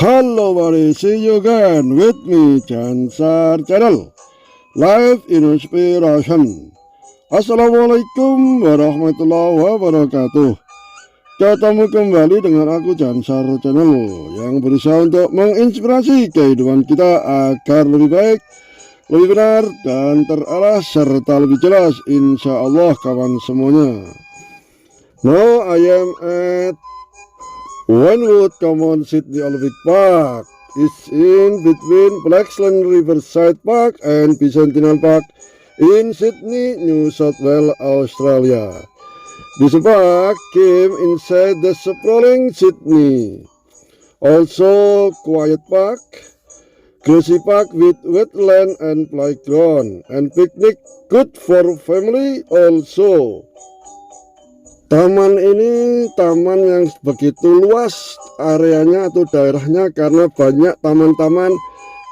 Hello buddy, see you again with me Jansar Channel Live Inspiration. Assalamualaikum warahmatullahi wabarakatuh. Ketemu kembali dengan aku Jansar Channel yang berusaha untuk menginspirasi kehidupan kita agar lebih baik, lebih benar dan terarah serta lebih jelas, insya Allah kawan semuanya. Now I am at Wynwood Common Sydney Olympic Park. It's in between Blaxland Riverside Park and Bicentennial Park in Sydney, New South Wales, Australia. This park came inside the sprawling Sydney. Also quiet park, grassy park with wetland and playground and picnic, good for family also. Taman ini taman yang begitu luas areanya atau daerahnya karena banyak taman-taman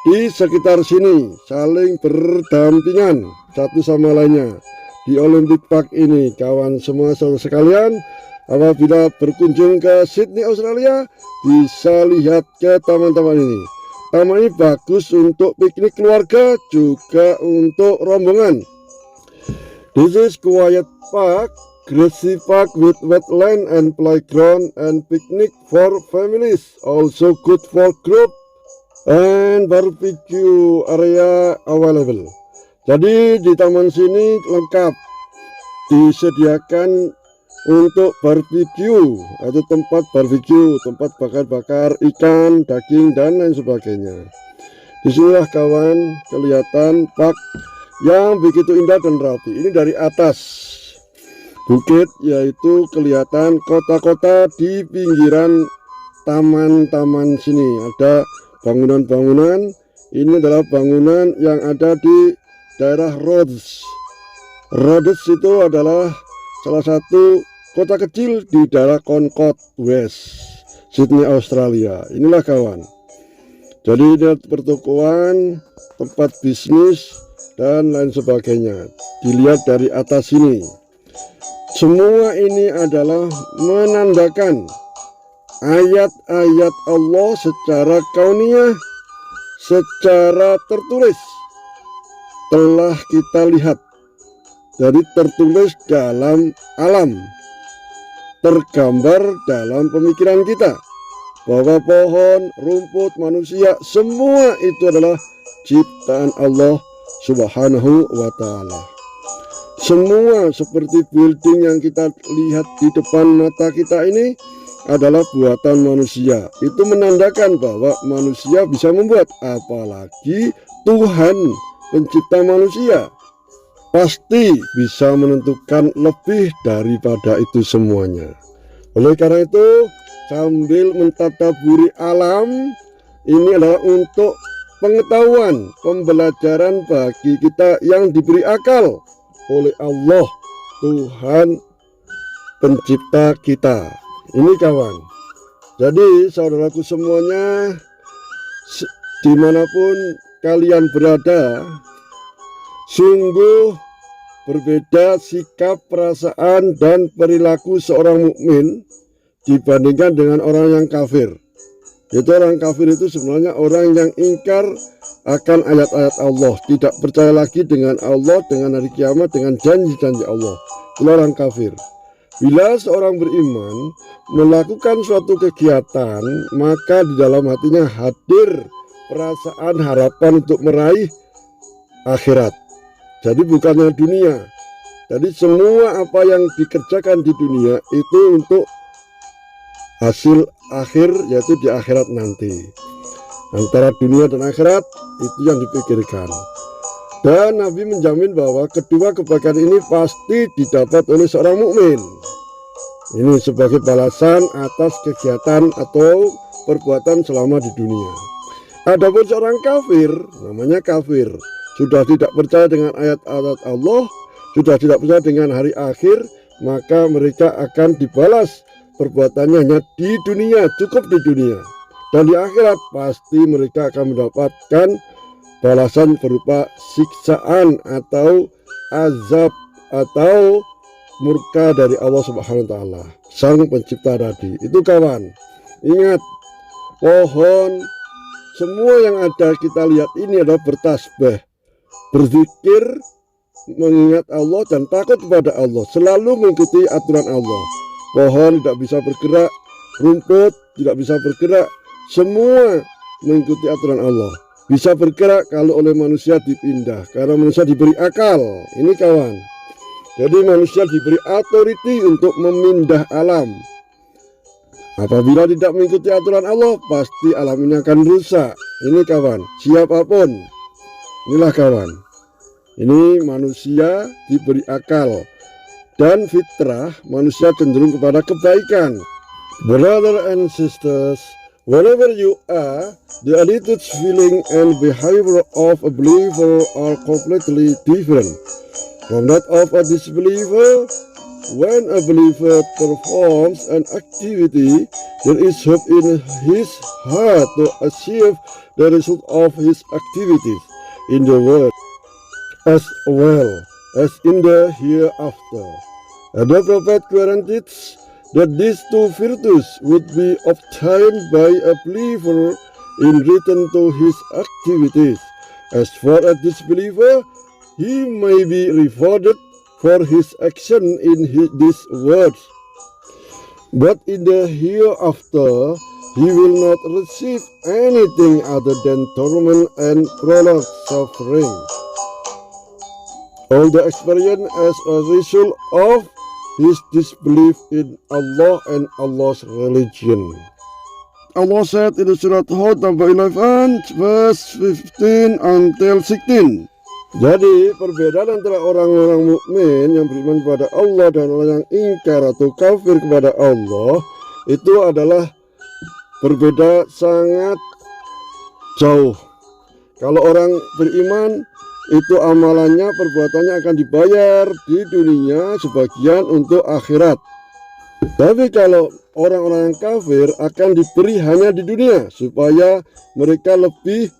di sekitar sini saling berdampingan satu sama lainnya di Olympic Park ini. Kawan semua saudara sekalian, apabila berkunjung ke Sydney Australia bisa lihat ke taman-taman ini. Taman ini bagus untuk piknik keluarga juga untuk rombongan. This is quiet park, grassy park with wetland and playground and picnic for families, also good for group and barbecue area available. Jadi di taman sini lengkap disediakan untuk barbecue atau tempat barbecue, tempat bakar-bakar ikan, daging dan lain sebagainya. Disinilah kawan kelihatan park yang begitu indah dan rapi. Ini dari atas bukit, yaitu kelihatan kota-kota di pinggiran taman-taman sini. Ada bangunan-bangunan. Ini adalah bangunan yang ada di daerah Rhodes. Rhodes itu adalah salah satu kota kecil di daerah Concord West, Sydney Australia. Inilah kawan. Jadi ini pertokoan, tempat bisnis dan lain sebagainya. Dilihat dari atas sini. Semua ini adalah menandakan ayat-ayat Allah secara kauniyah, secara tertulis telah kita lihat. Jadi tertulis dalam alam, tergambar dalam pemikiran kita bahwa pohon, rumput, manusia semua itu adalah ciptaan Allah Subhanahu wa ta'ala. Semua seperti building yang kita lihat di depan mata kita ini adalah buatan manusia. Itu menandakan bahwa manusia bisa membuat, apalagi Tuhan pencipta manusia pasti bisa menentukan lebih daripada itu semuanya. Oleh karena itu, sambil mentadaburi alam, ini adalah untuk pengetahuan, pembelajaran bagi kita yang diberi akal oleh Allah, Tuhan pencipta kita. Ini kawan. Jadi saudaraku semuanya, dimanapun kalian berada, sungguh berbeda sikap, perasaan dan perilaku seorang mukmin dibandingkan dengan orang yang kafir. Itu orang kafir itu sebenarnya orang yang ingkar akan ayat-ayat Allah, tidak percaya lagi dengan Allah, dengan hari kiamat, dengan janji-janji Allah. Itu orang kafir. Bila seorang beriman melakukan suatu kegiatan, maka di dalam hatinya hadir perasaan harapan untuk meraih akhirat. Jadi bukannya dunia. Jadi semua apa yang dikerjakan di dunia itu untuk hasil akhir, yaitu di akhirat nanti. Antara dunia dan akhirat itu yang dipikirkan. Dan Nabi menjamin bahwa kedua kebaikan ini pasti didapat oleh seorang mukmin. Ini sebagai balasan atas kegiatan atau perbuatan selama di dunia. Adapun seorang kafir, namanya kafir, sudah tidak percaya dengan ayat-ayat Allah, sudah tidak percaya dengan hari akhir, maka mereka akan dibalas perbuatannya hanya di dunia, cukup di dunia. Dan di akhirat pasti mereka akan mendapatkan balasan berupa siksaan atau azab atau murka dari Allah Subhanahu wa taala, sang pencipta tadi. Itu kawan. Ingat, pohon, semua yang ada kita lihat ini adalah bertasbih, berzikir, mengingat Allah dan takut kepada Allah, selalu mengikuti aturan Allah. Pohon tidak bisa bergerak, rumput tidak bisa bergerak, semua mengikuti aturan Allah. Bisa bergerak kalau oleh manusia dipindah, karena manusia diberi akal. Ini kawan, jadi manusia diberi authority untuk memindah alam. Apabila tidak mengikuti aturan Allah, pasti alam ini akan rusak. Ini kawan, siapapun. Inilah kawan, ini manusia diberi akal dan fitrah, manusia cenderung kepada kebaikan. Brother and sisters, wherever you are, the attitude, feeling, and behavior of a believer are completely different from that of a disbeliever. When a believer performs an activity, there is hope in his heart to achieve the result of his activities in the world as well as in the hereafter. And the prophet guaranteed that these two virtues would be obtained by a believer in return to his activities. As for a disbeliever, he may be rewarded for his action in this world, but in the hereafter he will not receive anything other than torment and prolonged suffering. All the experience as a result of his disbelief in Allah and Allah's religion. Allah said in Surah Hud number 11 verse 15 until 16. Jadi perbedaan antara orang-orang mukmin yang beriman kepada Allah dan orang yang ingkar atau kafir kepada Allah itu adalah berbeda sangat jauh. Kalau orang beriman itu amalannya, perbuatannya akan dibayar di dunia, sebagian untuk akhirat. Tapi kalau orang-orang yang kafir akan diberi hanya di dunia supaya mereka lebih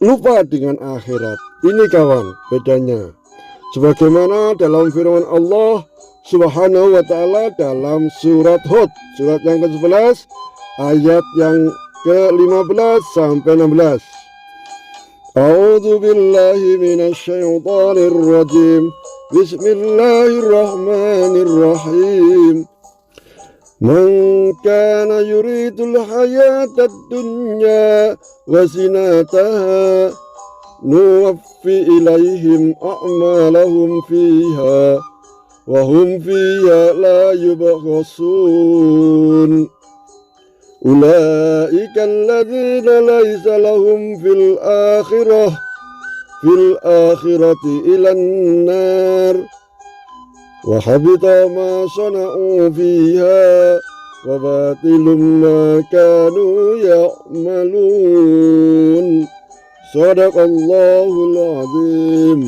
lupa dengan akhirat. Ini kawan bedanya. Sebagaimana dalam firman Allah Subhanahu wa ta'ala dalam surat Hud, surat yang ke-11 ayat yang ke-15 sampai 16. A'udzu billahi minasy syaithanir rajim. Bismillahirrahmanirrahim. Man kana yuridul hayatad dunya wa zinataha nuwaffi ilaihim a'malahum fiha wa hum fiha la yubkhasun. Ulaika alladzina laysa lahum fil akhirati ilan nar wa habita ma sana'u fiha wa batilum ma kanu ya'malun. Shadaqallahul azim.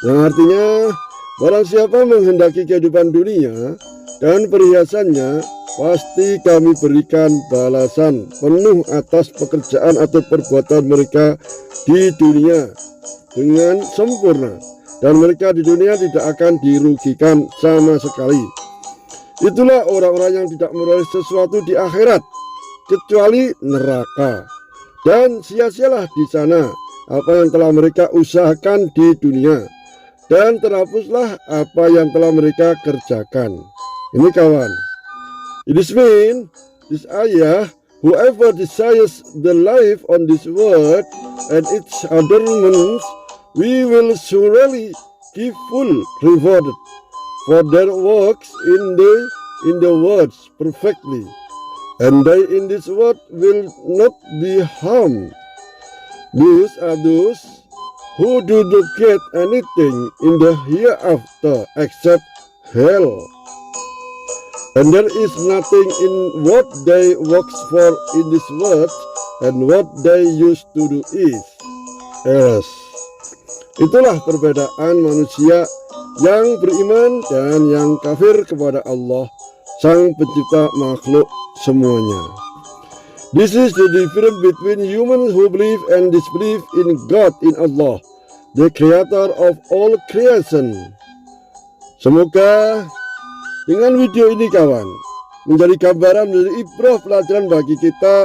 Yang artinya, barang siapa menghendaki kehidupan dunia dan perhiasannya, pasti kami berikan balasan penuh atas pekerjaan atau perbuatan mereka di dunia dengan sempurna, dan mereka di dunia tidak akan dirugikan sama sekali. Itulah orang-orang yang tidak meroleh sesuatu di akhirat kecuali neraka, dan sia-sialah di sana apa yang telah mereka usahakan di dunia, dan terhapuslah apa yang telah mereka kerjakan. Ini kawan, it is mean this ayah, whoever desires the life on this world and its adornments, we will surely give full reward for their works in the words perfectly, and they in this world will not be harmed. These are those who do not get anything in the hereafter except hell, and there is nothing in what they work for in this world, and what they used to do is else. Itulah perbedaan manusia yang beriman dan yang kafir kepada Allah, Sang Pencipta makhluk semuanya. This is the difference between humans who believe and disbelieve in God, in Allah, the creator of all creation. Semoga dengan video ini kawan menjadi gambaran, menjadi ibrah pelajaran bagi kita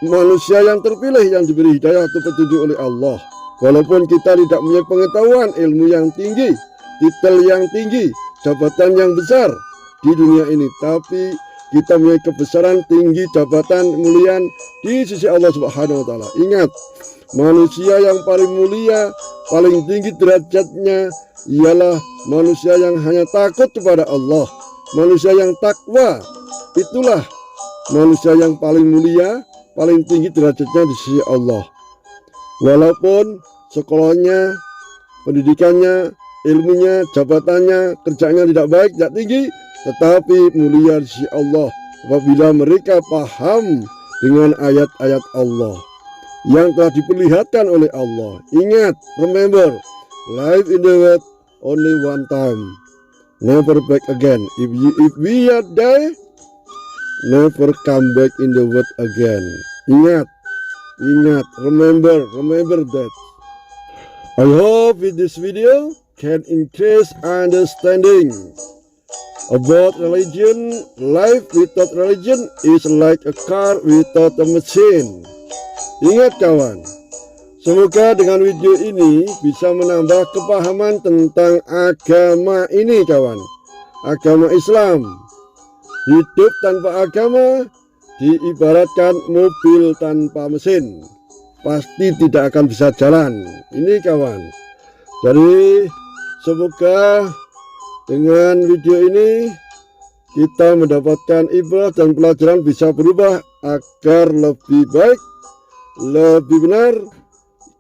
manusia yang terpilih yang diberi hidayah atau petunjuk oleh Allah. Walaupun kita tidak punya pengetahuan, ilmu yang tinggi, titel yang tinggi, jabatan yang besar di dunia ini, tapi kita punya kebesaran, tinggi, jabatan, kemuliaan di sisi Allah Subhanahu wa Ta'ala. Ingat, manusia yang paling mulia, paling tinggi derajatnya ialah manusia yang hanya takut kepada Allah, manusia yang takwa. Itulah manusia yang paling mulia, paling tinggi derajatnya di sisi Allah. Walaupun sekolahnya, pendidikannya, ilmunya, jabatannya, kerjanya tidak baik, tidak tinggi, tetapi mulia di sisi Allah apabila mereka paham dengan ayat-ayat Allah yang telah diperlihatkan oleh Allah. Ingat, remember, life in the world only one time, never back again. If we are die, never come back in the world again. Ingat, remember that. I hope with this video can increase understanding about religion. Life without religion is like a car without a machine. Ingat kawan, semoga dengan video ini bisa menambah kepahaman tentang agama ini kawan, agama Islam. Hidup tanpa agama diibaratkan mobil tanpa mesin, pasti tidak akan bisa jalan. Ini kawan, jadi semoga dengan video ini kita mendapatkan ibadah dan pelajaran bisa berubah agar lebih baik, lebih benar,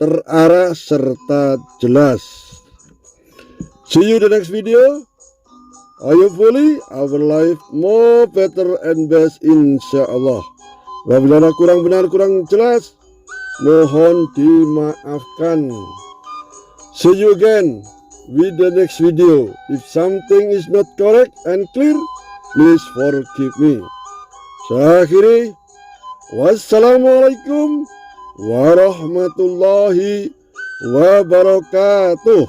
terarah serta jelas. See you the next video. Hopefully our life more better and best insyaallah. Apabila kurang benar, kurang jelas, mohon dimaafkan. See you again with the next video. If something is not correct and clear, please forgive me. Saya akhiri, wassalamualaikum warahmatullahi wabarakatuh.